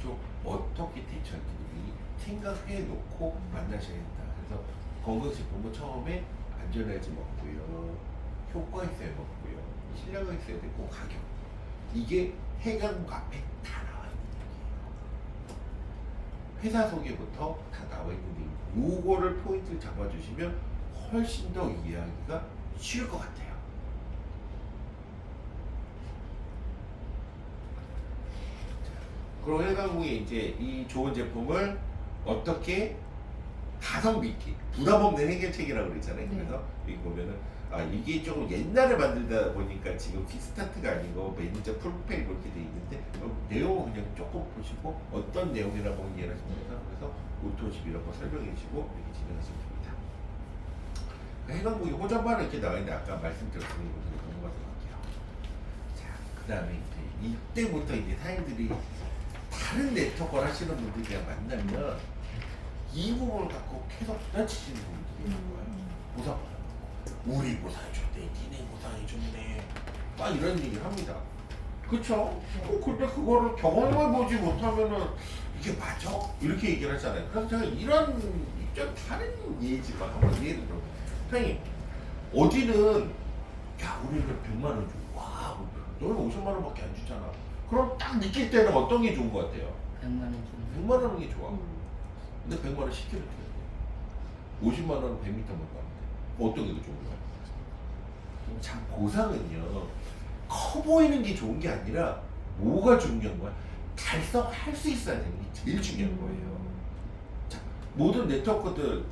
좀 어떻게 대처할지 생각해 놓고 만나셔야 된다. 그래서 건강식품은 처음에 안전하지 먹고요, 효과 있어야 먹고요, 신뢰가 있어야 되고 가격, 이게 해당국 앞에 다 나와 있는 얘기예요. 회사 소개부터 다 나와 있는 얘기. 요거를 포인트를 잡아주시면 훨씬 더 이해하기가 쉬울 것 같아요. 그리고 해당국에 이제 이 좋은 제품을 어떻게 가성비 있게 부담 없는 해결책이라고 그랬잖아요. 네. 그래서 여기 보면은 이게 조금 옛날에 만들다 보니까 지금 킥스타트가 아니고 매니저 풀페이 이렇게 돼 있는데 내용을 그냥 조금 보시고 어떤 내용이라고 이해하시면 돼서 그래서 오토집이라고 설명해 주시고 이렇게 진행하시면 됩니다. 해당국이 호전반은 이렇게 나와 있는데 아까 말씀드렸던 것들을 넘어가서 갈게요. 자, 그 다음에 이제 이때부터 이제 사람들이 다른 네트워크를 하시는 분들이랑 만나면 이 부분을 갖고 계속 부딪히시는 분들이 있는 거예요. 보상 우리 보상이 좋네, 니네 보상이 좋네, 막 이런 얘기를 합니다. 그쵸? 근데 그거를 경험해 보지 못하면은 이게 맞아? 이렇게 얘기를 하잖아요. 그래서 제가 이런 좀 다른 예지만 한번 예를 들어, 선생님 어디는 야 우리는 100만 원 줘, 와 너는 50만 원밖에 안 주잖아. 그럼 딱 느낄 때는 어떤 게 좋은 것 같아요? 100만 원 좀. 100만 원은 게 좋아. 근데 100만 원 10km 뛰어야 돼. 50만 원은 100m만 가는데 어떤 게 더 좋은 거야? 참 보상은요, 커 보이는 게 좋은 게 아니라 뭐가 중요한 거야? 달성할 수 있어야 되는 게 제일 중요한 거예요. 자, 모든 네트워크들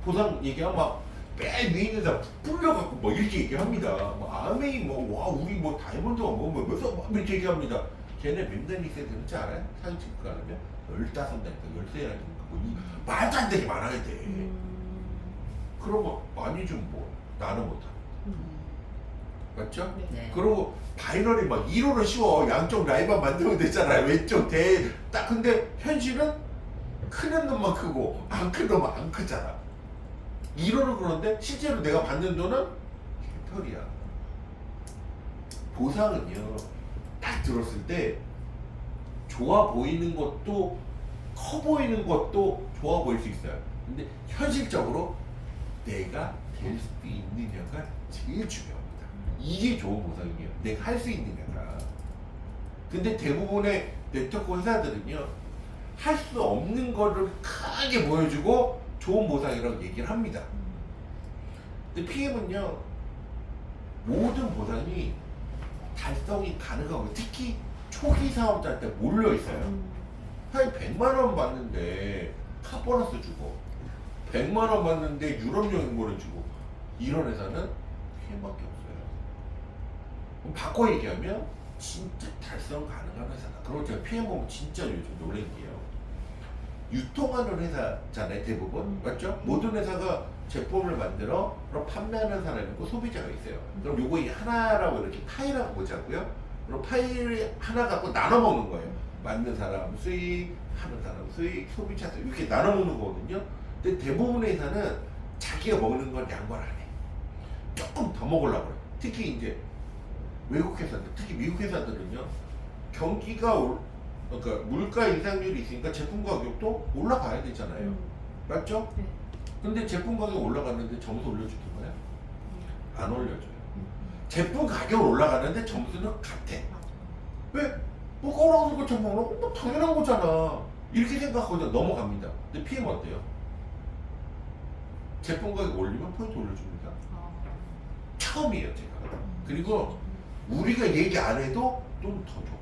보상 얘기하면 막매 위에 있는 사람 불려갖고 뭐 이렇게 얘기합니다. 뭐 아메이 뭐 와 우리 뭐 다이아몬드가 뭐 몇억 뭐 이렇게 얘기합니다. 걔네 몇 단이 있어야 되는지 알아요? 사진 찍고 가려면 15단이니까 13단이니까 뭐 말도 안 되게 많아야 돼. 그런 거 많이 좀 뭐 나는 못하고. 맞죠? 네. 그리고 바이럴이 막 1호는 쉬워. 양쪽 라인만 만들면 되잖아요. 왼쪽 딱 근데 현실은 크는 놈만 크고 안 큰 놈만 안 크잖아. 1호는 그런데 실제로 내가 받는 돈은 털이야. 보상은요, 딱 들었을 때 좋아 보이는 것도 커 보이는 것도 좋아 보일 수 있어요. 근데 현실적으로 내가 될 수 있느냐가 제일 중요합니다. 이게 좋은 보상이에요. 내가 할 수 있느냐가. 근데 대부분의 네트워크 회사들은요, 할 수 없는 거를 크게 보여주고 좋은 보상이라고 얘기를 합니다. 근데 PM은요, 모든 보상이 달성이 가능하고 특히 초기 사업자한테 몰려 있어요. 한 100만 원 받는데 카 보너스 주고 100만 원 받는데 유럽 여행권을 주고 이런 회사는 PM밖에 없어요. 그럼 바꿔 얘기하면 진짜 달성 가능한 회사다. 그리고 제가 PM 보면 진짜 요즘 놀란 게요, 유통하는 회사잖아요 대부분. 맞죠? 모든 회사가 제품을 만들어 그럼 판매하는 사람이 있고 소비자가 있어요. 그럼 요거 하나라고 이렇게 파이라고 보자고요. 그럼 파일 하나 갖고 나눠 먹는 거예요. 만든 사람 수익, 하는 사람 수익, 소비자 수익 이렇게 나눠 먹는 거거든요. 근데 대부분의 회사는 자기가 먹는 건 양보를 안 해. 조금 더 먹으려고 그래. 특히 이제 외국 회사들, 특히 미국 회사들은요, 경기가 그러니까 물가 인상률이 있으니까 제품 가격도 올라가야 되잖아요. 맞죠? 네. 근데 제품 가격 올라갔는데 점수 올려주던가요? 안 올려줘요. 제품 가격 올라가는데 점수는 같아. 왜? 뭐 거라서 그 제품 올라가고 뭐 당연한 거잖아. 이렇게 생각하고 넘어갑니다. 근데 PM 어때요? 제품 가격 올리면 포인트 올려줍니다. 처음이에요 제가. 그리고 우리가 얘기 안 해도 좀 더 줘.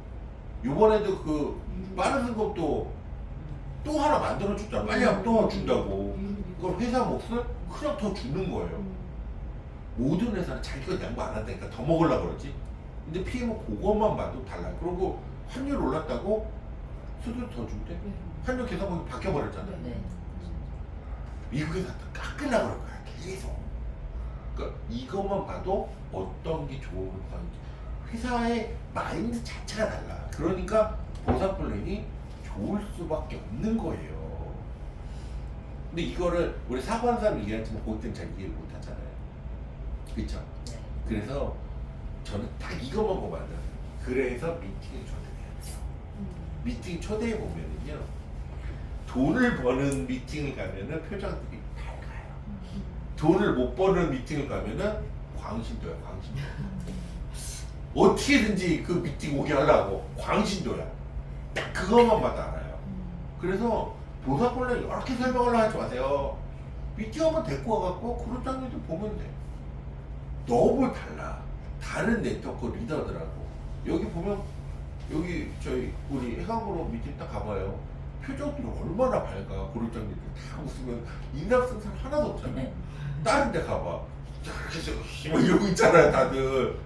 요번에도 그 빠른 승급도 또 하나 만들어 줬잖아. 빨리 하면 또 준다고. 그걸 회사 몫을 그냥 더 주는 거예요. 모든 회사는 자기가 양보 안 한다니까 더 먹으려고 그러지. 근데 PM은 그것만 봐도 달라요. 그리고 환율 올랐다고 수수료 더 준대. 환율 계산법이 바뀌어버렸잖아요. 네. 미국 회사 또 깎으려고 그럴 거야 계속. 그러니까 이것만 봐도 어떤 게 좋은 보상인지, 회사의 마인드 자체가 달라. 그러니까 보상 플랜이 좋을 수밖에 없는 거예요. 근데 이거를 우리 사관사를 이해하지만 그것 때문에 잘 이해를 못 하잖아요. 그쵸? 네. 그래서 저는 딱 이것만 보면 안 돼요. 그래서 미팅을 저는 해야 돼요. 미팅 초대해 보면은요, 돈을 버는 미팅을 가면은 표정들이 밝아요. 돈을 못 버는 미팅을 가면은 광신도야, 광신도. 어떻게든지 그 미팅 오게 하려고 광신도야. 딱 그것만 봐도 알아요. 그래서 보사골래 이렇게 설명을 하지 마세요. 미팅 한번 데리고 와갖고 그룹장님들 보면 돼. 너무 달라. 다른 네트워크 리더들하고. 여기 보면 여기 저희 우리 해강으로 미팅 딱 가봐요. 표정들이 얼마나 밝아. 그룹장님들 다 웃으면 인상 쓴 사람 하나도 없잖아요. 다른 데 가봐. 이렇게 뭐 이러고 있잖아요, 다들.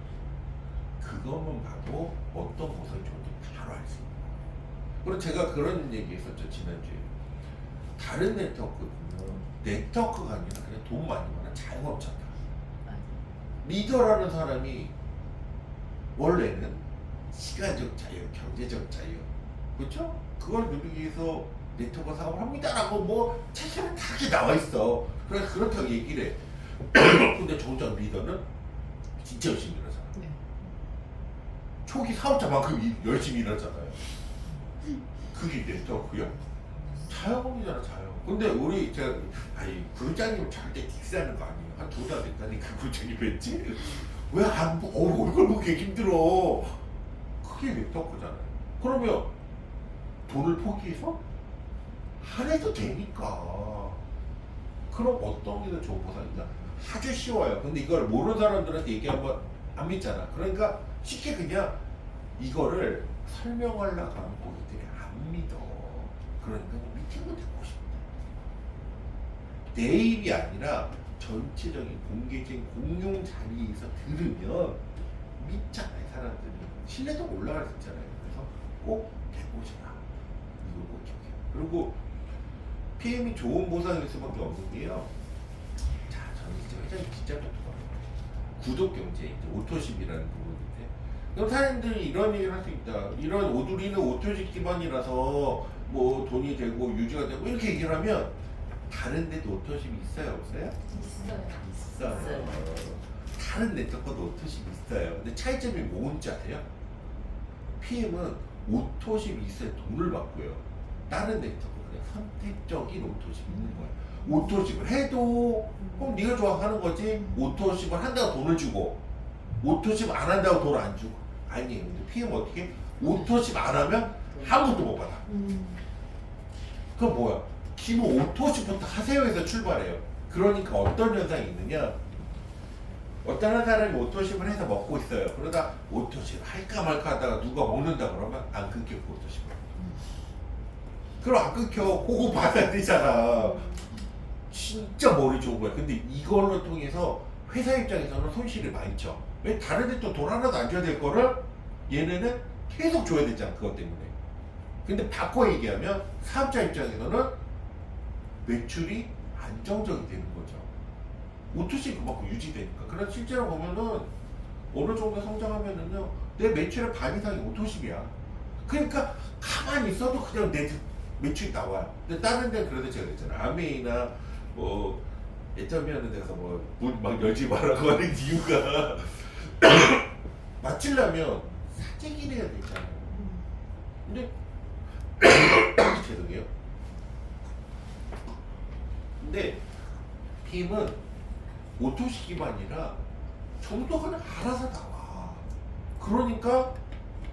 그것만 봐도 어떤 모습이 좋은지 바로 알 수 있는 거예요. 그리고 제가 그런 얘기 했었죠, 지난주에. 다른 네트워크 보면 네트워크가 아니라 그냥 돈 많이 버는 자영업자다. 리더라는 사람이 원래는 시간적 자유, 경제적 자유, 그렇죠? 그걸 누리기 위해서 네트워크 사업을 합니다라고 뭐 책에는 다 이렇게 나와 있어. 그래서 그렇다고 얘기를 해. 근데 정작 리더는 진짜 열심히 일하잖아. 네. 초기 사업자만큼 열심히 일하잖아요. 그게 네트워크야? 자영업이잖아, 자영업. 근데 우리 제가 아니 부장님 절대 킥스하는 거 아니에요. 한 2달 됐다니 그 부장님 뵀지? 왜 안 얼굴 보기 힘들어? 그게 네트워크잖아요. 그러면 돈을 포기해서 안 해도 되니까. 그럼 어떤 게 더 좋은 보상이냐? 아주 쉬워요. 근데 이걸 모르는 사람들한테 얘기하면 안 믿잖아. 그러니까 쉽게 그냥 이거를 설명하려고 하면 고객들이 안 믿어. 그러니까 미팅을 듣고 싶다. 내 입이 아니라 전체적인 공개적인 공용 자리에서 들으면 믿잖아요, 사람들이. 신뢰도가 올라갈 수 있잖아요. 그래서 꼭 해보시라. 이걸 꼭 기억해요. 그리고 PM이 좋은 보상일 수밖에 없는 게요. 자, 저는 진짜 회장님 진짜 똑똑합니다. 구독 경제, 이제 오토십이라는 부분인데, 그럼 사람들이 이런 얘기를 할 수 있다. 이런 우리는 오토십 기반이라서 뭐 돈이 되고 유지가 되고 이렇게 얘기를 하면 다른 데도 오토십이 있어요, 없어요? 있어요. 다른 네트워크도 오토십이 있어요. 근데 차이점이 뭔지 아세요? PM은 오토십이 있어야 돈을 받고요. 다른 네트워크는 그냥 선택적인 오토십이 있는 거예요. 오토십을 해도 그럼 네가 좋아서 하는 거지. 오토십을 한다고 돈을 주고 오토십 안 한다고 돈 안 주고 아니에요. 근데 PM 어떻게? 오토십 안 하면 아무것도 못 받아. 그럼 뭐야? 기본 오토십부터 하세요 해서 출발해요. 그러니까 어떤 현상이 있느냐? 어떤 사람이 오토십을 해서 먹고 있어요. 그러다 오토십 할까 말까 하다가 누가 먹는다 그러면 안 끊겨, 그 오토십을. 그럼 안 끊겨. 그거 받아야 되잖아. 진짜 머리 좋은 거야. 근데 이걸로 통해서 회사 입장에서는 손실이 많이 쳐. 왜 다른 데 또 돈 하나도 안 줘야 될 거를 얘네는 계속 줘야 되잖아, 그것 때문에. 근데 바꿔 얘기하면 사업자 입장에서는 매출이 안정적이 되는 거죠. 오토시 그만큼 유지되니까. 그래서 실제로 보면은 어느 정도 성장하면은요, 내 매출의 반 이상이 오토십이야. 그러니까 가만히 있어도 그냥 내 매출이 나와요. 근데 다른 데는 그래도 제가 그랬잖아요. 아메이나 뭐 애터미하는 데서 뭐 문 막 열지 말라고 하는 이유가 맞추려면 사재기를 해야 되잖아요. 근데 죄송해요. 근데 PM은 오토식 기반이라 정도가 그냥 알아서 나와. 그러니까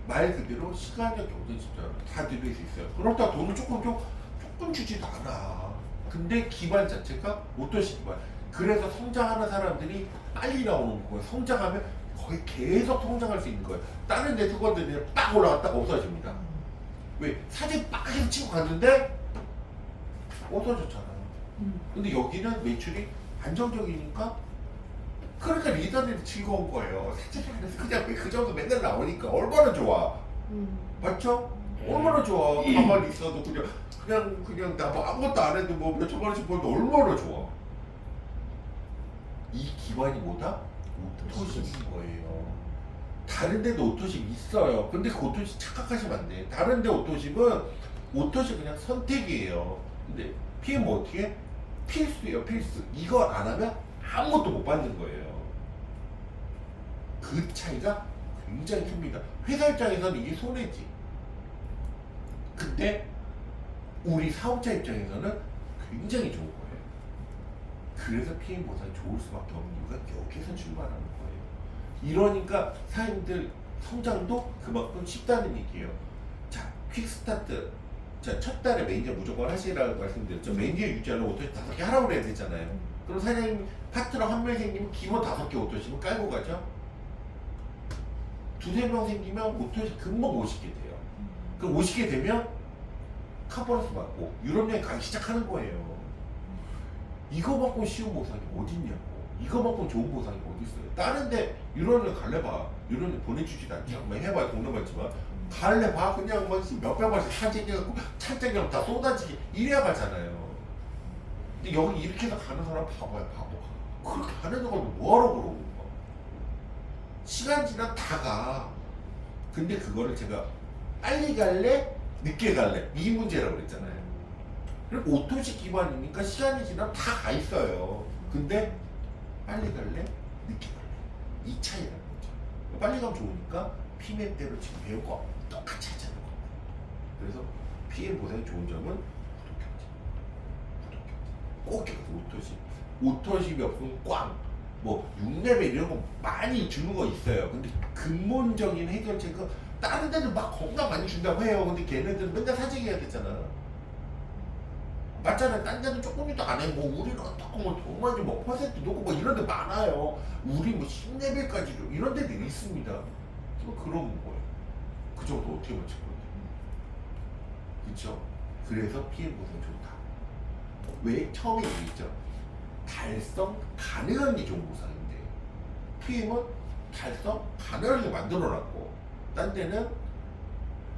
말 그대로 시간적 경쟁 집중을 다 누릴 수 있어요. 그렇다 돈을 조금 주지도 않아. 근데 기반 자체가 오토식 기반. 그래서 성장하는 사람들이 빨리 나오는 거예요. 성장하면 거의 계속 성장할 수 있는 거예요. 다른 네트워크들이 빡 올라갔다가 없어집니다. 왜? 사진 빡 해서 치고 갔는데 없어졌잖아요. 근데 여기는 매출이 안정적이니까 그러니까 리더들이 즐거운 거예요. 사진을 안 해서 그냥 그 정도 맨날 나오니까 얼마나 좋아. 맞죠? 얼마나 좋아. 가만히 있어도 그냥 나 뭐 아무것도 안 해도 뭐 몇천만 원씩 벌도 얼마나 좋아. 이 기반이 뭐다? 오토십인 거예요. 다른 데도 오토십 있어요. 근데 그 오토십 착각하시면 안 돼. 다른 데 오토십은 오토십 그냥 선택이에요. 근데 PM 어떻게? 필수예요, 필수. 이걸 안 하면 아무것도 못 받는 거예요. 그 차이가 굉장히 큽니다. 회사 입장에서는 이게 손해지. 근데 우리 사업자 입장에서는 굉장히 좋은 거예요. 그래서 PM 보상이 좋을 수밖에 없는 이유가 여기서 출발하는 거예요. 이러니까 사장님들 성장도 그만큼 쉽다는 얘기예요. 자, 퀵스타트. 자, 첫 달에 매니저 무조건 하시라고 말씀드렸죠. 매니저 유지하려면 오토시 5개 하라고 그래야 되잖아요. 그럼 사장님 파트너 한 명 생기면 기본 5개 오토시면 깔고 가죠. 두세 명 생기면 오토시 금방 50개 돼요. 그럼 50개 되면 카보너스 받고 유럽 여행 가기 시작하는 거예요. 이거만큼 쉬운 보상이 어딨냐고. 이거만큼 좋은 보상이 어딨어요. 다른데 유럽 여행 갈래 봐. 유럽 여행 보내주지도 않죠. 뭐 해봐야 동네 받지만 갈래 봐. 그냥 뭐 몇백 원씩 사재기하고 찰떡이랑 다 쏟아지게 이래야 가잖아요. 근데 여기 이렇게 해서 가는 사람 바보야, 바보. 그렇게 하는 걸 뭐하러 그러고 거. 시간 지나 다 가. 근데 그거를 제가 빨리 갈래? 늦게 갈래? 이 문제라고 그랬잖아요. 그리고 오토식 기반이니까 시간이 지나면 다 가 있어요. 근데 빨리 갈래? 늦게 갈래? 이 차이라는 거죠. 빨리 가면 좋으니까 PM대로 지금 배울 거 똑같이 하자는 겁니다. 그래서 PM 보상이 좋은 점은 꼭 오토십이 없으면 꽝. 뭐 6레벨 이런 거 많이 주는 거 있어요. 근데 근본적인 해결책은 다른 데는 막 겁나 많이 준다고 해요. 근데 걔네들은 맨날 사재기해야 되잖아. 맞잖아요. 딴 데는 조금이도 안 해. 뭐 우리는 어떻고 뭐 정말 뭐 퍼센트 놓고 뭐 이런 데 많아요. 우리 뭐 10레벨까지도 이런 데들이 있습니다. 그런 거예요. 그 정도 어떻게 맞출 건데. 그쵸? 그래서 PM 보상 좋다. 왜 처음에 얘기했죠? 달성 가능한 게 좋은 보상인데 PM은 달성 가능하게 만들어놨고 딴 데는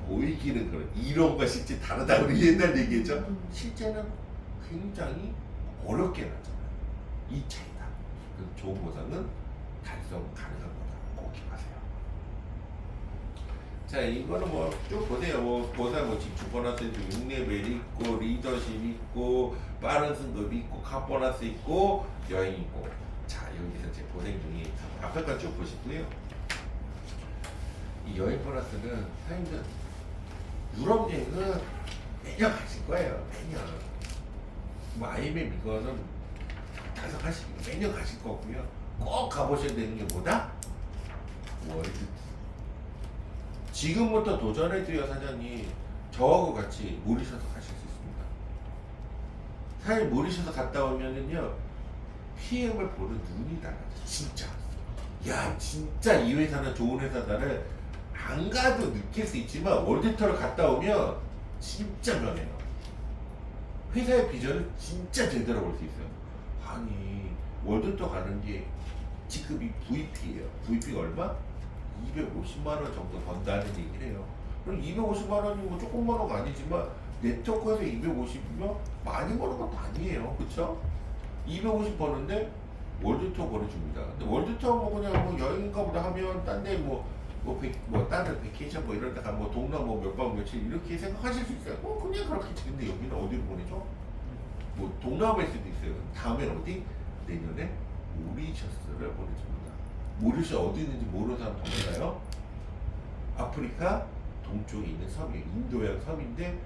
보이기는 그런 이런 거 실제 다르다고 우리 옛날 얘기했죠. 실제는 굉장히 어렵게 나잖아요. 이 차이다. 그래서 좋은 보상은 달성 가능한 거다. 꼭 기억하세요. 자, 이거는 뭐 쭉 보세요. 뭐 보상 뭐 지금 주보너스 6레벨 있고 리더십 있고 빠른 승급 있고 카보너스 있고 여행 있고. 자, 여기서 제 보상 중에 앞에 거 쭉 보시고요. 이 여행 보너스는 사장님들 유럽 여행은 매년 가실 거예요. 매년. 뭐 IMF 이거는 달성하시고 매년 가실 거고요. 꼭 가보셔야 되는 게 뭐다? 월드. 지금부터 도전해도요, 사장님. 저하고 같이 모리셔서 가실 수 있습니다. 사장님 모리셔서 갔다 오면은요, PM을 보는 눈이 달라져. 진짜. 야, 진짜 이 회사는 좋은 회사다를 안 가도 느낄 수 있지만 월드투어를 갔다 오면 진짜 변해요. 회사의 비전을 진짜 제대로 볼 수 있어요. 아니 월드투어 가는 게 직급이 VP예요. VP가 얼마? 250만 원 정도 번다는 얘기를 해요. 그럼 250만 원이 뭐 조금만 원가 아니지만 네트워크에서 250이면 많이 버는 것도 아니에요. 그쵸? 250 버는데 월드투어 보내줍니다. 근데 월드투어 뭐 그냥 뭐 여행인가 보다 하면 딴 데 다른 베케이션 뭐 이런 데 가면 뭐 동남 뭐 몇 박 며칠 이렇게 생각하실 수 있어요. 그냥 그렇겠지. 근데 여기는 어디로 보내죠? 뭐 동남아일 수도 있어요. 다음엔 어디? 내년에 모리셔스를 보내줍니다. 모리셔스 어디 있는지 모르는 사람 더 많아요? 아프리카 동쪽에 있는 섬이에요. 인도양 섬인데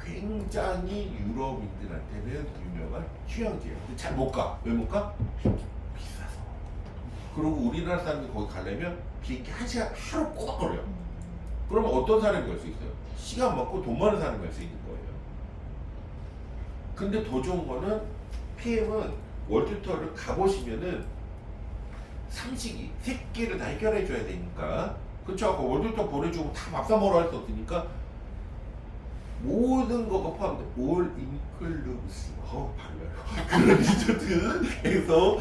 굉장히 유럽인들한테는 유명한 휴양지예요. 근데 잘 못 가. 왜 못 가? 비싸서. 그리고 우리나라 사람들이 거기 가려면 비행기 1시간 하루 꼬박 걸려요. 그러면 어떤 사람이 갈 수 있어요? 시간 많고 돈 많은 사람이 갈 수 있는 거예요. 근데 더 좋은 거는 PM은 월드투어를 가보시면은 삼식이 3개를 다 해결해 줘야 되니까, 그쵸? 월드투어 보내주고 다 밥사 먹으러 할 수 없으니까 모든 거가 포함돼. 올 인클루시브. 발라요. 그런 리조트에서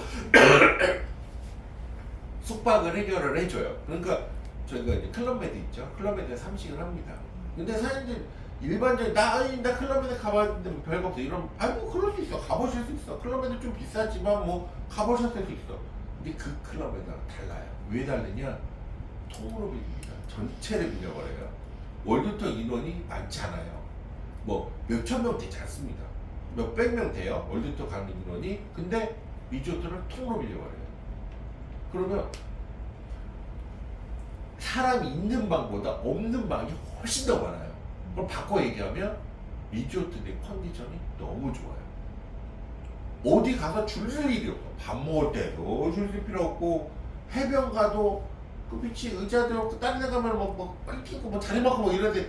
숙박을 해결을 해줘요. 그러니까 저희가 이제 클럽메드 있죠. 클럽메드에 3식을 합니다. 근데 사장님들 일반적인 나 클럽메드 가봤는데 별거 없어. 이런 뭐 그럴 수 있어. 가보실 수 있어. 클럽메드 좀 비싸지만 뭐 가보셨을 수 있어. 근데 그 클럽메드가 달라요. 왜 다르냐? 통으로 빌립니다. 전체를 빌려버려요. 월드투어 인원이 많지 않아요. 뭐 몇천 명 되지 않습니다. 몇백 명 돼요. 월드투어 가는 인원이. 근데 리조트를 통으로 빌려버려요. 그러면 사람이 있는 방보다 없는 방이 훨씬 더 많아요. 그럼 바꿔 얘기하면 리조트 내 컨디션이 너무 좋아요. 어디 가서 줄 설 일이 없어. 밥 먹을 때도 줄 설 필요 없고, 해변 가도 그 밑이 의자들 없고, 다른 데 가면 뭐 빨리 핑고 뭐 자리 막고 뭐 이런데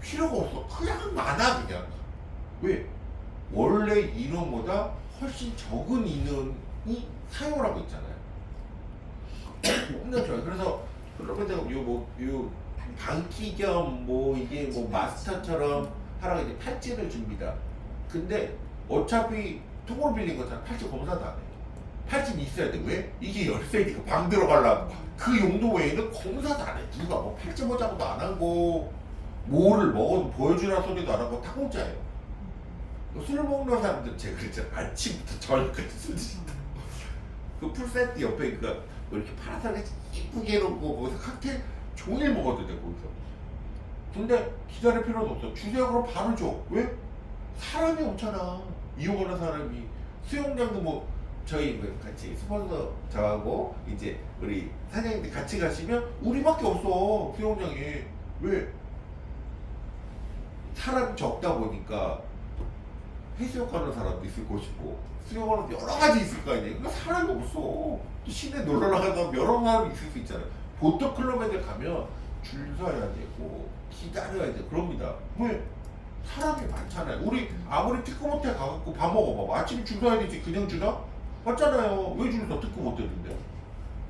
필요가 없어. 그냥 많아 그냥. 왜? 원래 인원보다 훨씬 적은 인원이 사용을 하고 있잖아요. 엄청 좋아요. 그래서 그러면 내가 요 방키 겸 뭐 이게 뭐 마스터처럼 하라고 이제 팔찌를 줍니다. 근데 어차피 통으로 빌린 거잖아. 팔찌 검사도 안 해. 팔찌는 있어야 돼. 왜? 이게 열쇠니까 방 들어가려고. 그 용도 외에는 검사도 안 해. 누가 뭐 팔찌 보자고도 안 하고, 뭐를 먹어도 보여주라 소리도 안 하고 다 공짜예요. 술 먹는 사람들 제가 그랬잖아. 아침부터 저녁까지 술 드신다. 그 풀세트 옆에 그 이렇게 파란색에 이쁘게 해놓고 거기서 칵테일 종일 먹어도 돼 거기서. 근데 기다릴 필요도 없어. 주세요 그럼 바로 줘. 왜? 사람이 없잖아. 이용하는 사람이. 수영장도 뭐 저희 뭐 같이 스폰서 저하고 이제 우리 사장님들 같이 가시면 우리밖에 없어 수영장에. 왜? 사람이 적다 보니까 해수욕하는 사람도 있을 것이고 수영하는 여러 가지 있을 거 아니에요. 그러니까 사람이 없어. 또 시내 놀러 나가다 여러 사람이 있을 수 있잖아요. 보통 클럽에 가면 줄 서야 되고 기다려야 돼. 그럽니다. 왜? 사람이 많잖아요. 우리 아무리 특급호텔 가갖고 밥 먹어봐. 아침에 줄 서야 되지. 그냥 주나? 맞잖아요. 왜 줄 서? 특급호텔인데.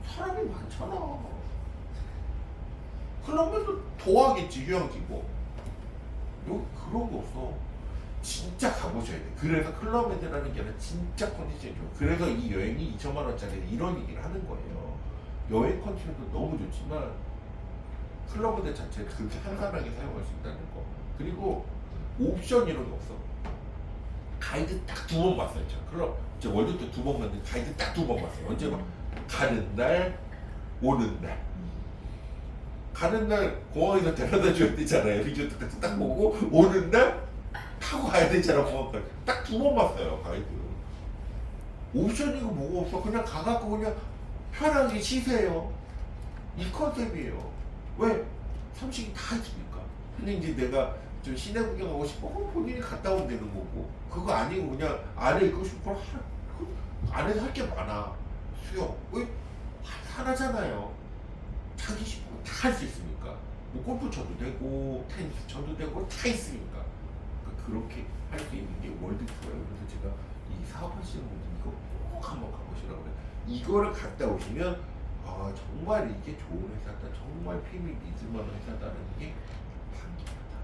사람이 많잖아. 클럽에서 더 하겠지. 휴양지고. 여기 그런 거 없어. 진짜 가보셔야 돼. 그래서 클럽헤드라는 게 아니라 진짜 컨디션이 좋아. 그래서 이 여행이 2천만 원짜리 이런 얘기를 하는 거예요. 여행 컨디션도 너무 좋지만 클럽헤드 자체를 그렇게 한산하게 사용할 수 있다는 거. 그리고 옵션 이런 거 없어. 가이드 딱 2번 봤어요. 저 클럽 저 월드 때 2번 봤는데 가이드 딱 2번 봤어요. 언제 봐? 가는 날, 오는 날. 가는 날 공항에서 데려다 줘야 되잖아요. 리조트까지 딱 보고 오는 날 타고 가야 되잖아. 공항까지. 딱 2번 봤어요. 가이드. 옵션이고 뭐가 없어. 그냥 가갖고 그냥 편하게 쉬세요. 이 컨셉이에요. 왜? 삼식이 다 있으니까. 근데 이제 내가 좀 시내 구경하고 싶어. 본인이 갔다 오면 되는 거고. 그거 아니고 그냥 안에 있고 싶어. 안에서 할 게 많아. 수영. 왜? 하나잖아요. 자기 싶으면 다 할 수 있으니까. 뭐 골프 쳐도 되고 테니스 쳐도 되고 다 있으니까. 그렇게 할 수 있는 게 월드 투어예요. 그래서 제가 이 사업하시는 분들 이거 꼭 한번 가보시라고 해요. 이거를 갔다 오시면 아 정말 이게 좋은 회사다. 정말 PM이 믿을만한 회사다라는 게 판결이다.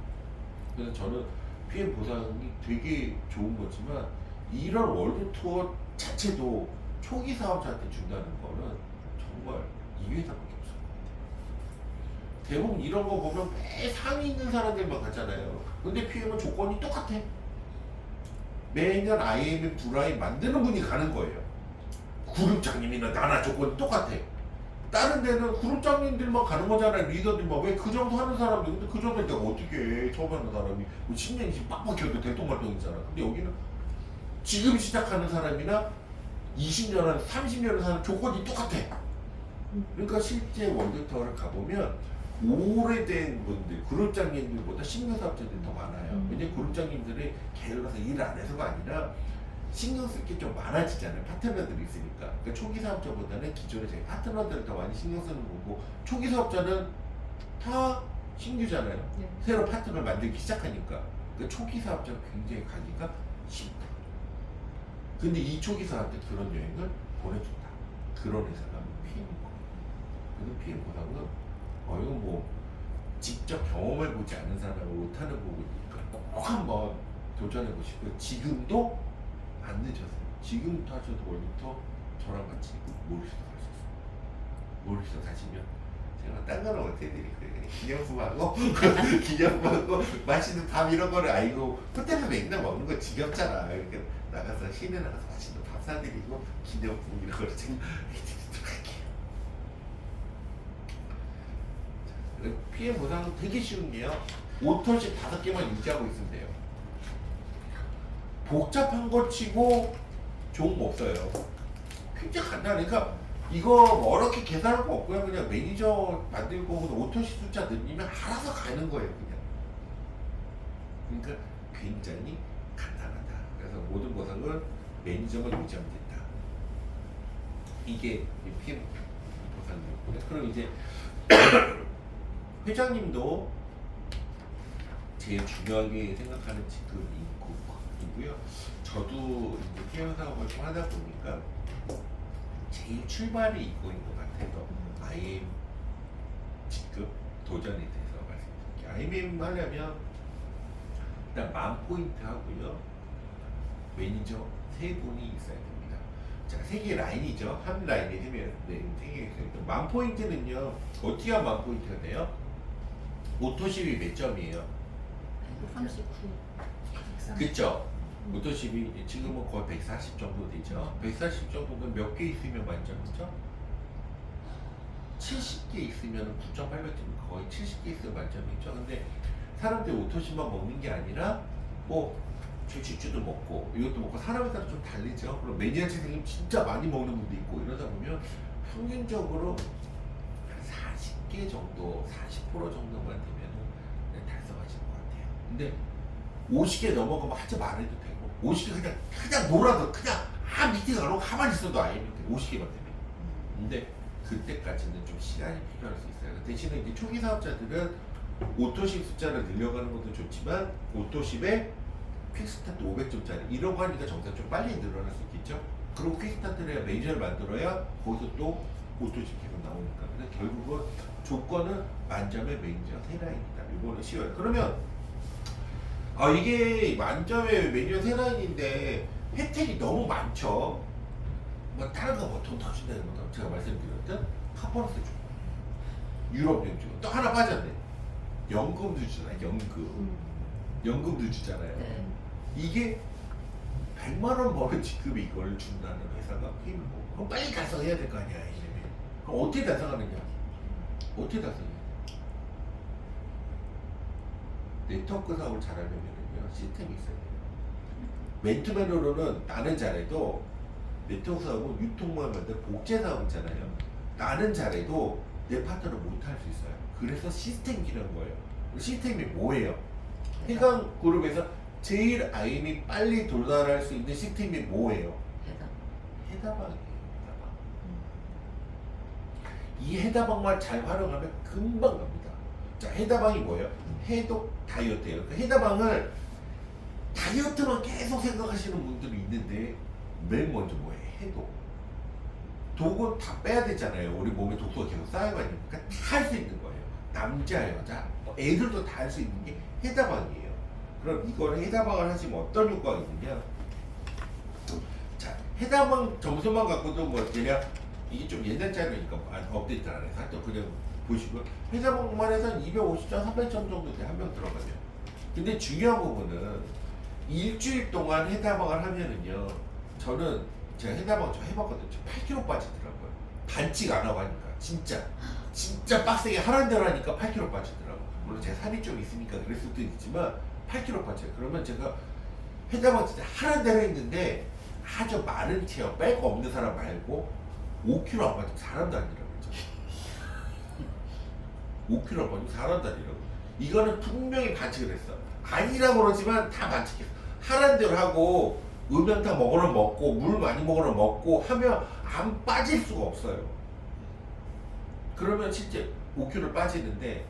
그래서 저는 PM 보상이 되게 좋은 거지만 이런 월드 투어 자체도 초기 사업자한테 준다는 거는 정말 이 회사밖에 없어요. 대부분 이런 거 보면 매 상위 있는 사람들만 가잖아요. 근데 PM은 조건이 똑같아. 매년 IMF 두라인 만드는 분이 가는 거예요. 그룹장님이나 나나 조건이 똑같아. 다른 데는 그룹장님들만 가는 거잖아요. 리더들만. 왜 그 정도 하는 사람들. 근데 그 정도 내가 어떻게 해. 처음 하는 사람이 10년, 20년 빡빡 해도 대통말동이잖아. 근데 여기는 지금 시작하는 사람이나 20년 한 30년을 사는 조건이 똑같아. 그러니까 실제 월드투어를 가보면 오래된 분들, 그룹장님들보다 신규 사업자들이 더 많아요. 왜냐면 그룹장님들이 게을러서 일을 안 해서가 아니라 신경 쓸 게 좀 많아지잖아요. 파트너들이 있으니까. 그러니까 초기 사업자보다는 기존의 저희 파트너들을 더 많이 신경 쓰는 거고, 초기 사업자는 다 신규잖아요. 네. 새로 파트너를 만들기 시작하니까. 그러니까 초기 사업자가 굉장히 가기가 쉽다. 근데 이 초기 사업자 그런 여행을 보내준다. 그런 회사가 PM이고. 그래서 PM 보상은 이건 뭐 직접 경험해보지 않은 사람을 못하는 부분이니까 꼭 한번 도전해보시고 지금도 안 늦었어요. 지금부터 하셔도 월드투어 저랑 같이 모리셔스 갈 수 있어요. 모리셔스 가시면 제가 딴 거는 어떻게 드릴거예요. 기념품하고 기념품하고 맛있는 밥 이런 거를 아이고 호텔에서 맨날 먹는 거 지겹잖아. 그러니까 나가서 시내 나가서 맛있는 밥 사드리고 기념품 이런 거를 제가 해드리도록 할게요. PM 보상은 되게 쉬운 게요. 5톤씩 5개만 유지하고 있으면 돼요. 복잡한 거 치고 좋은 거 없어요. 굉장히 간단해. 그러니까 이거 뭐 어렵게 계산할 거 없고요. 그냥 매니저 만들고 5톤씩 숫자 늘리면 알아서 가는 거예요. 그냥. 그러니까 굉장히 간단하다. 그래서 모든 보상은 매니저만 유지하면 된다. 이게 PM 보상이었고요. 그럼 이제 회장님도 제일 중요하게 생각하는 직급이고요. 저도 이제 PM 사업을 좀 하다 보니까 제일 출발이 이거인 것 같아서 IM 직급 도전에 대해서 말씀드릴게요. IM 하려면 일단 10,000포인트 하고요. 매니저 3분이 있어야 됩니다. 자, 3개 라인이죠. 한 라인에 3개 있어요. 10,000포인트는요. 어떻게 하면 10,000포인트가 돼요? 오토십이 몇 점이에요? 39. 그쵸? 오토십이 지금은 거의 140 정도 되죠. 140 정도면 몇 개 있으면 만점이죠? 70개 있으면 9.800점, 거의 70개 있으면 만점이죠. 근데 사람들이 오토십만 먹는 게 아니라 뭐 주주도 먹고 이것도 먹고 사람에 따라 좀 다르죠. 그럼 매니아 선생님 진짜 많이 먹는 분도 있고 이러다 보면 평균적으로 한 40개 정도, 40% 정도만 되면 달성하시는 것 같아요. 근데 50개 넘어가면 하지 말아도 되고 50개 그냥 놀아도 그냥 미팅 안 하고 가만히 있어도 아예 50개만 되면. 근데 그때까지는 좀 시간이 필요할 수 있어요. 대신에 이제 초기 사업자들은 오토십 숫자를 늘려가는 것도 좋지만 오토십에 퀵스타트 500점짜리 이런 거 하니까 정상 좀 빨리 늘어날 수 있겠죠. 그리고 퀵스타트를 해야 매니저를 만들어야 거기서 또 오토십 계속 나오니까. 근데 결국은 조건은 만점의 매니저 3라인이다. 이거는 쉬워요. 그러면 이게 만점의 매니저 3라인인데 혜택이 너무 많죠. 뭐 다른 거 보통 더 준다는 것도 제가 말씀드렸던 카보너스 주고 유럽여행 주고 또 하나 빠졌네. 연금도 주잖아요. 연금도 주잖아요. 네. 이게 100만 원 버는 직급이 이걸 준다는 회사가 힘이고 그럼 빨리 달성해야 될 거 아니야. 이제는. 그럼 어떻게 달성하느냐? 어떻게 달성해? 네트워크 사업을 잘하려면요 시스템이 있어야 돼요. 맨투맨으로는 나는 잘해도 네트워크 사업은 유통만 만든 복제 사업 있잖아요. 나는 잘해도 내 파트너를 못할 수 있어요. 그래서 시스템 기는 거예요. 시스템이 뭐예요? 해강 그룹에서 제일 IM이 빨리 도달할 수 있는 시스템이 뭐예요? 해다방이에요. 해다방. 이 해다방만 잘 활용하면 금방 갑니다. 자, 해다방이 뭐예요? 해독 다이어트예요. 그 해다방을 다이어트만 계속 생각하시는 분들이 있는데 맨 먼저 뭐예요? 해독. 독은 다 빼야 되잖아요. 우리 몸에 독소가 계속 쌓여가니까 다 할 수 있는 거예요. 남자, 여자, 애들도 다 할 수 있는 게 해다방이에요. 그럼 이거를 해다방을 하시면 어떤 효과가 있느냐? 자, 해다방 점수만 갖고도 뭐 대략 이게 좀 옛날 자료니까 업데이트 안 해서 하여튼 그냥 보시고 해다방만 해서 250점, 300점 정도 돼 한 명 들어가면. 근데 중요한 부분은 일주일 동안 해다방을 하면은요. 저는 제가 해다방 좀 해봤거든요. 8kg 빠지더라고요. 반칙 안 하고 하니까 진짜 빡세게 하란 대로 하니까 8kg 빠지더라고요. 물론 제가 살이 좀 있으니까 그럴 수도 있지만 8kg 빠져요. 그러면 제가 해다방 진짜 하란 대로 했는데 아주 마른 체형 뺄 거 없는 사람 말고 5kg 안 빠지면 사람도 아니라고 그랬죠. 5kg 안 빠지면 사람도 아니라고. 이거는 분명히 반칙을 했어. 아니라고 그러지만 다 반칙했어. 하란 대로 하고 음연탕 먹으러 먹고 물 많이 먹으러 먹고 하면 안 빠질 수가 없어요. 그러면 실제 5kg 빠지는데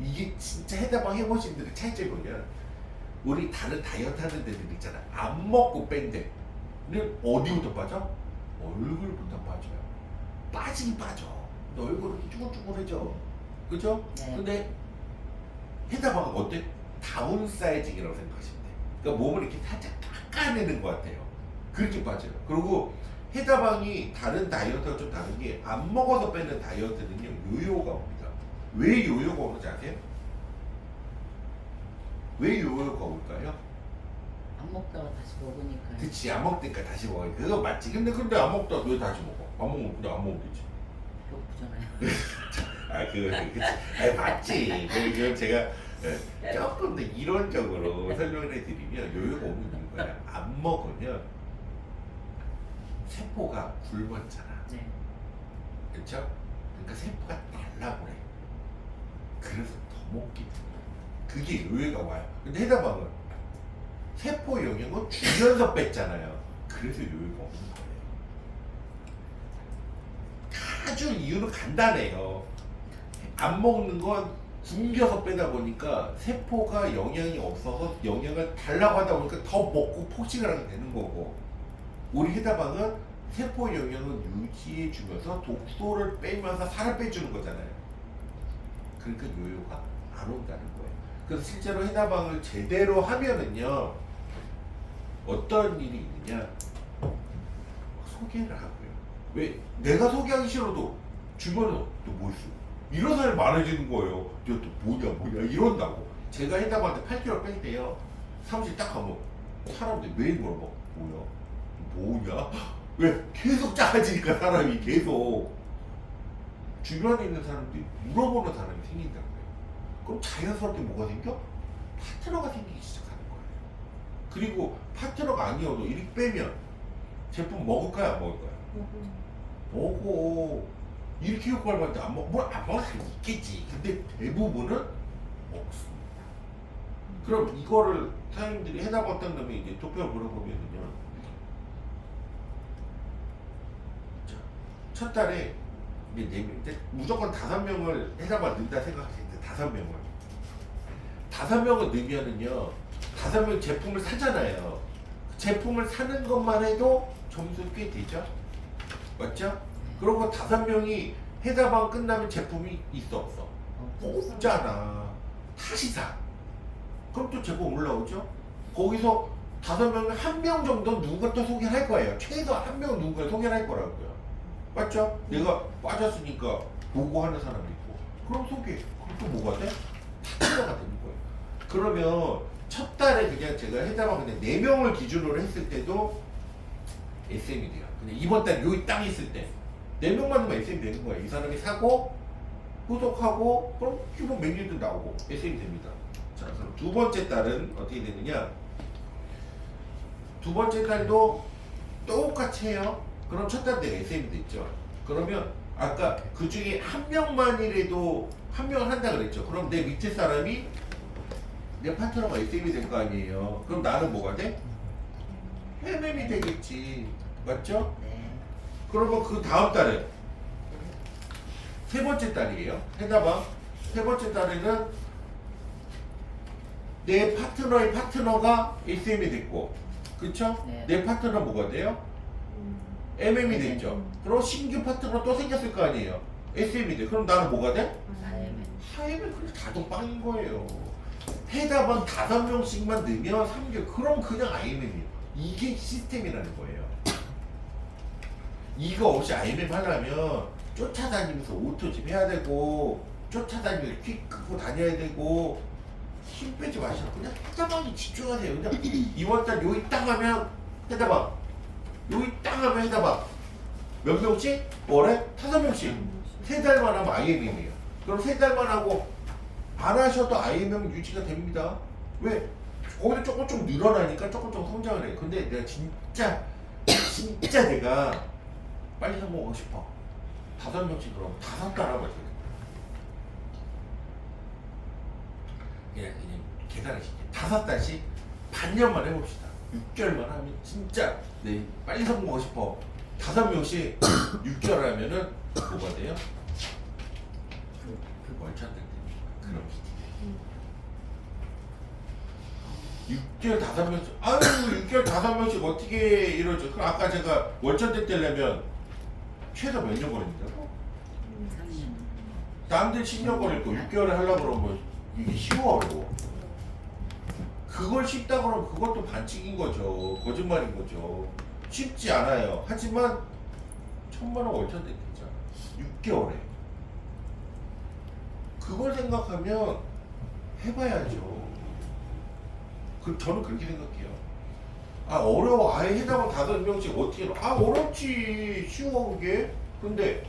이게 진짜 해다방 해보신 분들의 차이점이 뭐냐? 우리 다른 다이어트 하는 데들 있잖아. 안 먹고 뺀 데는 어디부터 빠져? 얼굴부터 빠져요. 빠지긴 빠져. 너 얼굴은 쭈글쭈글해져. 그죠? 네. 근데 해다방은 어때? 다운사이징이라고 생각하시면 돼. 그러니까 몸을 이렇게 살짝 깎아내는 것 같아요. 그렇게 빠져요. 그리고 해다방이 다른 다이어트가 좀 다른 게 안 먹어서 빼는 다이어트는요 요요가 옵니다. 왜 요요가 오는지 아세요? 왜 요요가 올까요? 안 먹다가 다시 먹으니까. 그치, 안 먹으니까 다시 먹어요. 그거 맞지. 근데 안 먹다가 왜 다시 먹어? 안 먹으면 근데 안 먹으면 되지. 배고프잖아요. 그치. 맞지. 그럼 제가 조금 더 이론적으로 설명을 해드리면 요요가 오는 이유가 안 먹으면 세포가 굶었잖아. 네. 그쵸? 그러니까 세포가 달라고 그래. 그래서 더 먹게 돼. 그게 요요가 와요. 근데 해당방은 세포 영역은 주면서 뺐잖아요. 그래서 요요가 오는 거예요. 아주 이유는 간단해요. 안 먹는 건 굶겨서 빼다 보니까 세포가 영양이 없어서 영양을 달라고 하다 보니까 더 먹고 폭식을 하게 되는 거고, 우리 해다방은 세포 영양을 유지해 주면서 독소를 빼면서 살을 빼주는 거잖아요. 그러니까 요요가 안 온다는 거예요. 그래서 실제로 해다방을 제대로 하면은요, 어떤 일이 있느냐, 소개를 하고요. 왜? 내가 소개하기 싫어도 주변에 또 뭐 있어? 이런 사람이 많아지는 거예요. 또 뭐냐 이런다고. 제가 해다방한테 8kg 뺄때요, 사무실 딱 가면 사람들이 매일 물어봐. 뭐냐? 왜? 계속 작아지니까 사람이 계속. 주변에 있는 사람들이 물어보는 사람이 생긴다고요. 그럼 자연스럽게 뭐가 생겨? 파트너가 생기기 시작하는 거예요. 그리고 파트너가 아니어도 이렇게 빼면 제품 먹을까요? 안 먹을까요? 먹어. 이렇게 효과를 봤는데 안 먹을 사람이 있겠지. 근데 대부분은 없습니다. 그럼 이거를 사장님들이 해답었던 놈이 이제 도표를 물어보면요, 첫 달에 이제 무조건 5명을 해답을 넣는다 생각하실 때 5명을 넣으면은요, 5명 제품을 사잖아요. 제품을 사는 것만 해도 점수 꽤 되죠? 맞죠? 그리고 5명이 해답방 끝나면 제품이 있어 없어? 없잖아. 다시 사. 그럼 또 제품 올라오죠? 거기서 5명에 1명 정도 누군가 또 소개를 할 거예요. 최소 1명 누군가 소개를 할 거라고요. 맞죠? 내가 빠졌으니까 보고 하는 사람도 있고. 그럼 소개. 그럼 또 뭐가 돼? 파트너가 되는 거예요. 그러면 첫 달에 그냥 제가 해답방 그냥 4명을 기준으로 했을 때도 SM이 돼요. 그냥 이번 달 여기 딱 있을 때 4명만 하면 SM이 되는 거예요. 이 사람이 사고 후속하고 그럼 기본 메뉴도 나오고 SM이 됩니다. 자, 그럼 두 번째 달은 어떻게 되느냐? 두 번째 달도 똑같이 해요. 그럼 첫 달 때 SM이 됐죠. 그러면 아까 그 중에 1명만이라도 1명을 한다 그랬죠. 그럼 내 밑에 사람이 내 파트너가 SM이 될 거 아니에요. 그럼 나는 뭐가 돼? MM이 되겠지. 맞죠? 네. 그러면 그 다음 달에 세 번째 달이에요. 해답아. 세 번째 달에는 내 파트너의 파트너가 SM이 됐고, 그쵸? 네. 내 파트너 뭐가 돼요? MM이 됐죠. 그럼 신규 파트너 또 생겼을 거 아니에요. SM이 돼. 그럼 나는 뭐가 돼? 하이면 그냥 자동 빵인 거예요. 해답은 5명씩만 넣으면 3개월. 그럼 그냥 IMM이에요. 이게 시스템이라는 거예요. 이거 없이 IMM 하려면 쫓아다니면서 오토집 해야 되고, 쫓아다니면서 키 끄고 다녀야 되고, 힘 빼지 마시고 그냥 해답방에 집중하세요. 그냥 이번달 여기 땅 하면 해답방, 여기 땅 하면 해답방. 몇 명씩? 월에 5명씩. 3달만 하면 IMM이에요. 그럼 3달만 하고 안 하셔도 IMM 유지가 됩니다. 왜? 거기서 조금 늘어나니까 조금 성장을 해요. 근데 내가 진짜 내가 빨리 성공하고 싶어. 5명씩 그럼 5달 하면 돼. 그냥 계산하시죠. 5달씩 반년만 해봅시다. 6개월만 하면 진짜 네 빨리 성공하고 싶어. 5명씩 6개월 하면은 뭐가 돼요? 그 월차들 그런 기대. 6개월 5명씩, 아유 6개월 5명씩 어떻게 이러죠? 그럼 아까 제가 월천대 때려면 최소 몇 년 걸린다고? 3년. 남들 10년 걸릴 거 6개월에 하려고 그러면 이게 쉬워 어려워? 그걸 쉽다 그러면 그것도 반칙인 거죠. 거짓말인 거죠. 쉽지 않아요. 하지만 1,000만 원 월천대 되잖아. 6개월에. 그걸 생각하면 해봐야죠. 저는 그렇게 생각해요. 아 어려워. 아예 해당은 5명씩 어떻게 아 어렵지. 쉬워 그게. 근데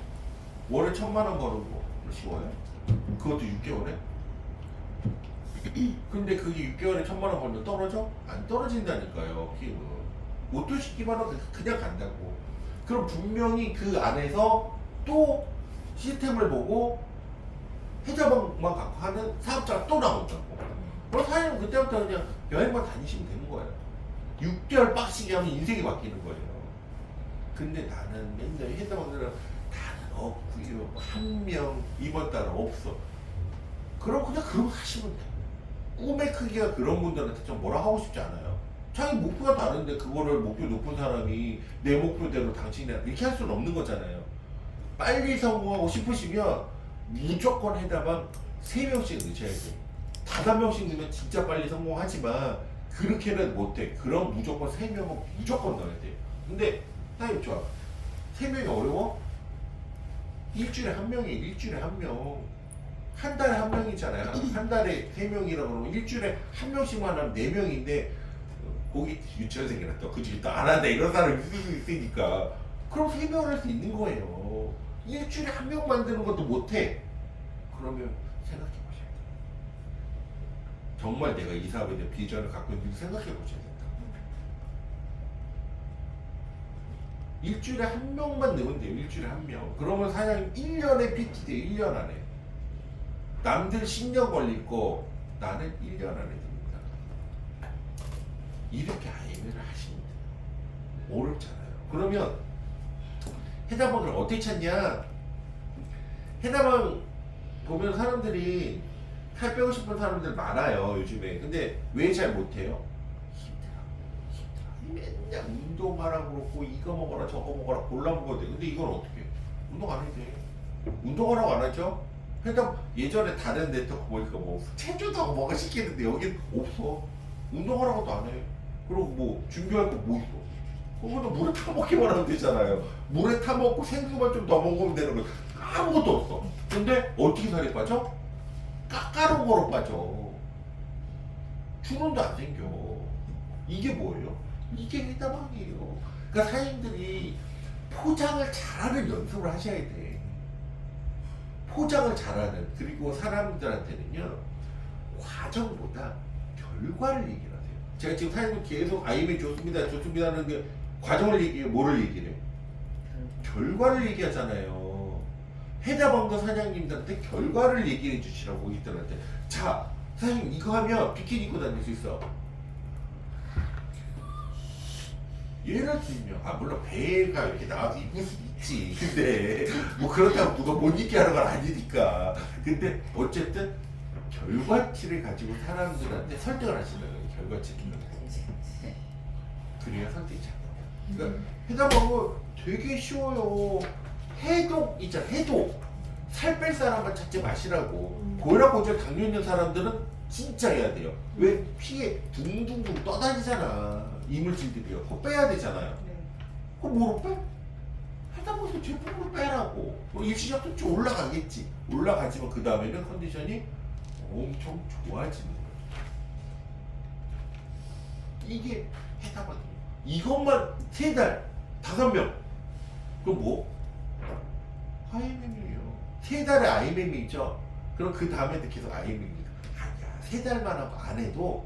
월에 1,000만 원 버는 거 쉬워요? 그것도 6개월에? 근데 그게 6개월에 1,000만 원 벌면 떨어져? 안 떨어진다니까요. 피임은 옷도 시키만 하면 그냥 간다고. 그럼 분명히 그 안에서 또 시스템을 보고 해자방만 갖고 하는 사업자가 또 나온다고. 그럼 사장님 그때부터 그냥 여행만 다니시면 되는 거예요. 6개월 빡시게 하면 인생이 바뀌는 거예요. 근데 나는 맨날 해당하는 나는 없고요. 한 명 이번 달은 없어. 그럼 그냥 그러고 하시면 돼. 꿈의 크기가 그런 분들한테 좀 뭐라 하고 싶지 않아요. 자기 목표가 다른데 그거를 목표 높은 사람이 내 목표대로 당신이 이렇게 할 수는 없는 거잖아요. 빨리 성공하고 싶으시면 무조건 해다만 3명씩 넣으셔야 돼. 5명씩 넣으면 진짜 빨리 성공하지만 그렇게는 못해. 그럼 무조건 3명은 무조건 넣어야 돼. 근데 타임 좋아. 3명이 어려워? 일주일에 한 명이 일주일에 한 명. 한 달에 한 명이잖아요. 한 달에 3명이라고 그러면 일주일에 한 명씩만 하면 4명인데 거기 유치원생이라 또 그중에 또 안 한다 이런 사람이 있을 수 있으니까 그럼 3명을 할 수 있는 거예요. 일주일에 한 명 만드는 것도 못해. 그러면 생각해 보셔야 돼요. 정말 내가 이 사업에 대한 비전을 갖고 있는지 생각해 보셔야 된다. 일주일에 한 명만 넣으면 돼요. 일주일에 한 명. 그러면 사장님 1년에 PT 돼요. 1년 안에. 남들 10년 걸릴 거 나는 1년 안에 됩니다. 이렇게 아이디어를 하시면 돼요. 어렵잖아요. 그러면 해답방을 어떻게 찾냐? 해답방 보면 사람들이 살 빼고 싶은 사람들 많아요. 요즘에. 근데 왜 잘 못해요? 힘들어. 맨날 운동하라고 그러고 이거 먹어라 저거 먹어라 골라 먹어야 돼. 근데 이건 어떻게 해? 운동 안 해도 돼. 운동하라고 안 하죠? 해답 예전에 다른 네트워크 보니까 뭐 체조도 하고 뭐가 시키는데 여긴 없어. 운동하라고도 안 해. 그리고 뭐 준비할 거 뭐 있어? 그거는 물에 타먹기만 하면 되잖아요. 물에 타먹고 생수만 좀 더 먹으면 되는 거 아무것도 없어. 근데 어떻게 살이 빠져? 깎아놓은 거로 빠져. 주름도 안 생겨. 이게 뭐예요? 이게 해답방이에요. 그러니까 사장님들이 포장을 잘하는 연습을 하셔야 돼. 포장을 잘하는. 그리고 사람들한테는요 과정보다 결과를 얘기를 하세요. 제가 지금 사장님 계속 아이엠이 좋습니다 좋습니다 하는데 과정을 얘기해요? 뭐를 얘기를 해? 결과를 얘기하잖아요. 해답방도 사장님들한테 결과를 얘기해 주시라고 고객들한테. 자 사장님 이거 하면 비키니 입고 다닐 수 있어. 예를 들면 물론 배가 이렇게 나와서 입을 수 있지. 근데 뭐 그렇다고 누가 못 입게 하는 건 아니니까. 근데 어쨌든 결과치를 가지고 사람들한테 설득을 하시는 거예요. 결과치를. 그래야 설득이 잘 나와요. 그러니까 해답방은 되게 쉬워요. 해독 있잖아. 해독. 살 뺄 사람만 찾지 마시라고. 고혈압 고지혈 당뇨 있는 사람들은 진짜 해야 돼요. 왜? 피에 둥둥둥 떠다니잖아. 이물질들이요. 그거 빼야 되잖아요. 그럼 뭐로 빼? 해답방에서 제품으로 빼라고. 일시적으로 좀 올라가겠지. 올라가지만 그 다음에는 컨디션이 엄청 좋아지는 거예요. 이게 해답방이에요. 이것만 3달, 5명. 그럼 뭐? IMM이에요. 3달에 IMM이죠. 그럼 그 다음에도 계속 IMM입니다. 3달만 하고 안 해도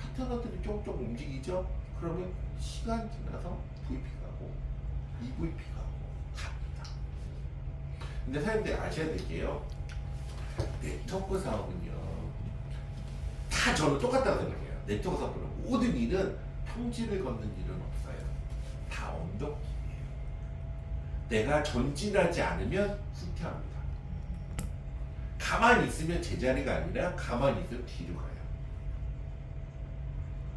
파트너들이 조금 움직이죠. 그러면 시간 지나서 VP 가고 EVP 가고 갑니다. 근데 사람들이 아셔야 될 게요. 네트워크 사업은요. 다 저는 똑같다고 생각해요. 네트워크 사업은 모든 일은 평지를 걷는 일은 없어요. 다 언덕길이에요. 내가 전진하지 않으면 후퇴합니다. 가만히 있으면 제자리가 아니라 가만히 있으면 뒤로 가요.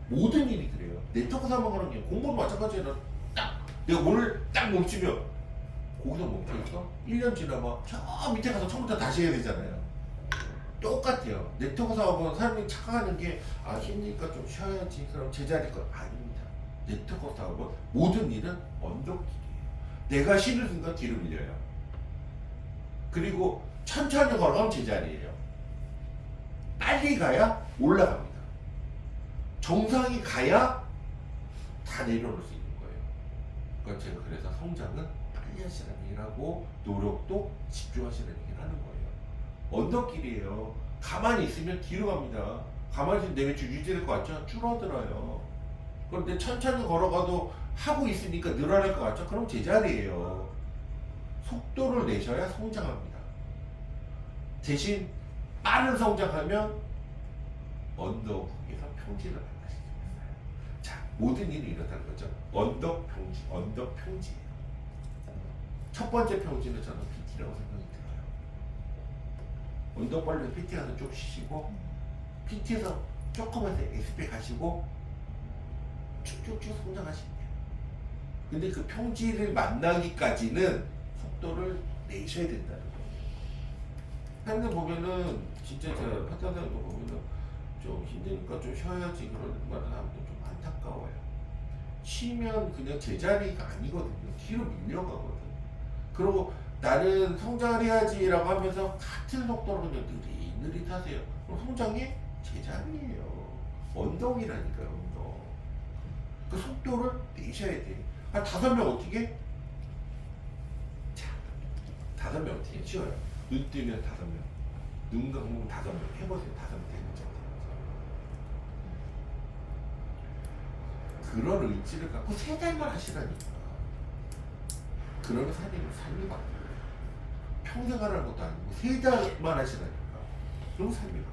모든 일이 그래요. 네트워크 사업하는 게 공부도 마찬가지예요. 딱 내가 오늘 딱 멈추면 거기서 멈춰있어? 1년 지나면 저 밑에 가서 처음부터 다시 해야 되잖아요. 똑같아요. 네트워크 사업은 사람이 착각하는 게 힘드니까 좀 쉬어야지. 그럼 제자리 건 아닙니다. 네트워크 사업은 모든 일은 언덕길이에요. 내가 쉬는 순간 뒤로 밀려요. 그리고 천천히 걸어가면 제자리예요. 빨리 가야 올라갑니다. 정상이 가야 다 내려놓을 수 있는 거예요. 그러니까 제가 그래서 성장은 빨리 하시라는 얘기를 하고 노력도 집중하시라는 얘기를 하는 거예요. 언덕길이에요. 가만히 있으면 뒤로 갑니다. 가만히 있으면 내 매출 유지될 것 같죠? 줄어들어요. 그런데 천천히 걸어가도 하고 있으니까 늘어날 것 같죠? 그럼 제자리예요. 속도를 내셔야 성장합니다. 대신 빠른 성장하면 언덕에서 평지를 만나시겠어요. 자, 모든 일이 이렇다는 거죠. 언덕 평지, 언덕 평지. 첫 번째 평지는 저는 PT라고 생각이 들어요. 언덕발로 PT 가서 쭉 쉬시고, PT에서 조금만 SP 가시고, 쭉쭉쭉 성장하시면 돼요. 근데 그 평지를 만나기까지는 속도를 내셔야 된다는 거예요. 사람들 보면은, 진짜 제가 파트너들도 보면은, 좀 힘드니까 좀 쉬어야지 그러는 말을 하면 좀 안타까워요. 쉬면 그냥 제자리가 아니거든요. 뒤로 밀려가거든. 그리고 나는 성장을 해야지라고 하면서 같은 속도로 그냥 느릿느릿 하세요. 그럼 성장이 제자리예요. 언덕이라니까요, 언덕. 그 속도를 내셔야 돼. 한 5명 어떻게? 자, 5명 어떻게? 쉬워요. 눈 뜨면 5명. 눈 감으면 5명. 해보세요. 5명 되는지. 그런 의지를 갖고 3달만 하시라니까. 그러면 삶이 바뀌어요. 평생 하라는 것도 아니고 3달만 하시라니까. 그럼 삶이 바뀌어요.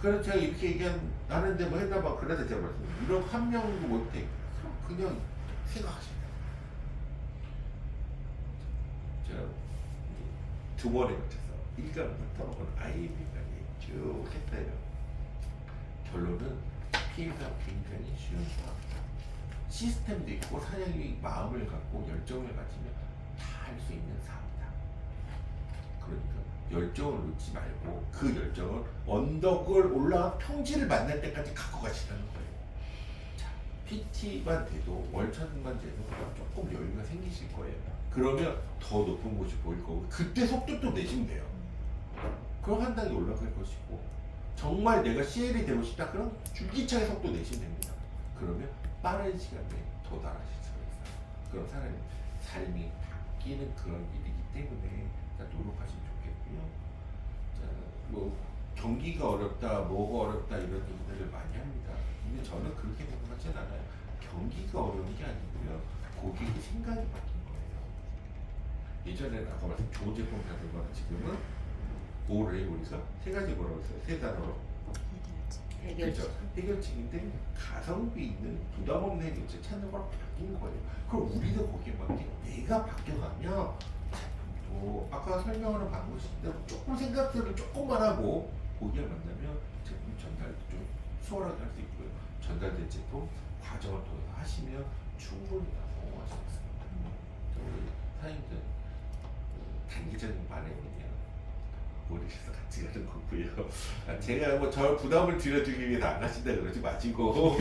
그래서 제가 이렇게 얘기하는데 뭐 했나봐. 그래서 제가 말씀드려요. 이런 한 명도 못해. 그냥 생각하시면 돼요. 제가 2번에 걸쳐서 1강부터 IMB까지 쭉 했어요. 결론은 PM사업 굉장히 쉬운 사업이다. 시스템도 있고 사장님이 마음을 갖고 열정을 가지면 다 할 수 있는 사업이다. 그러니까 열정을 놓지 말고 그 열정을 언덕을 올라가 평지를 만날 때까지 갖고 가시라는 거예요. 자, PT만 돼도 월천만 돼도 조금 여유가 생기실 거예요. 그러면 더 높은 곳이 보일 거고 그때 속도도 내시면 돼요. 그럼 한 단계 올라갈 것이고 정말 내가 CL이 되고 싶다 그럼 줄기차게 속도 내시면 됩니다. 그러면 빠른 시간에 도달하실 수가 있어요. 그럼 사람이 삶이 바뀌는 그런 일이기 때문에 노력하시면 좋겠고요. 자, 뭐 경기가 어렵다, 뭐가 어렵다 이런 얘기들을 많이 합니다. 근데 저는 그렇게 생각하진 않아요. 경기가 어려운 게 아니고요. 고객의 생각이 바뀐 거예요. 예전에는 아까 말씀 좋은 제품 가는 거는 지금은 뭐를 해 우리가 3가지 뭐라고 했어요? 3단어로 그렇죠. 해결책인데 가성비 있는 부담 없는 해결책 찾는 걸 바뀐 거예요. 그럼 우리도 거기에 맞게 내가 바뀌어가면 제품도 아까 설명하는 방법인데 조금 생각들을 조금만 하고 고객을 만나면 제품 전달도 좀 수월하게 할 수 있고요. 전달된 제품 과정을 통해서 하시면 충분히 다 성공할 수 있습니다. 우리 사장님들 단기적인 바람이냐 모르셔서 같이 가는 거고요. 제가 뭐 저 부담을 드려주기 위해서 안 하신다 그러지 마시고 뭐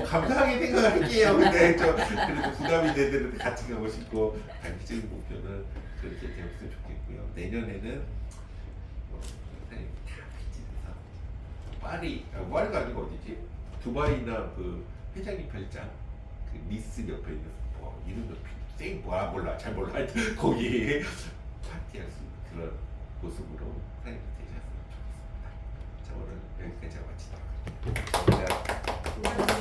감사하게 생각할게요. 근데 저 그래도 부담이 되는데 같이 가고 싶고 단기적인 목표는 그렇게 되었으면 좋겠고요. 내년에는 다 비치해서 파리가 아니고 어디지? 두바이나 그 회장님 별장 그 미스 옆에 있는 이름도 몰라 잘 몰라 하여튼 거기 파티할 수 있는 그런 모습으로 사장님이 되셨으면 좋겠습니다. 자 오늘 여기까지 마치도록 하겠습니다.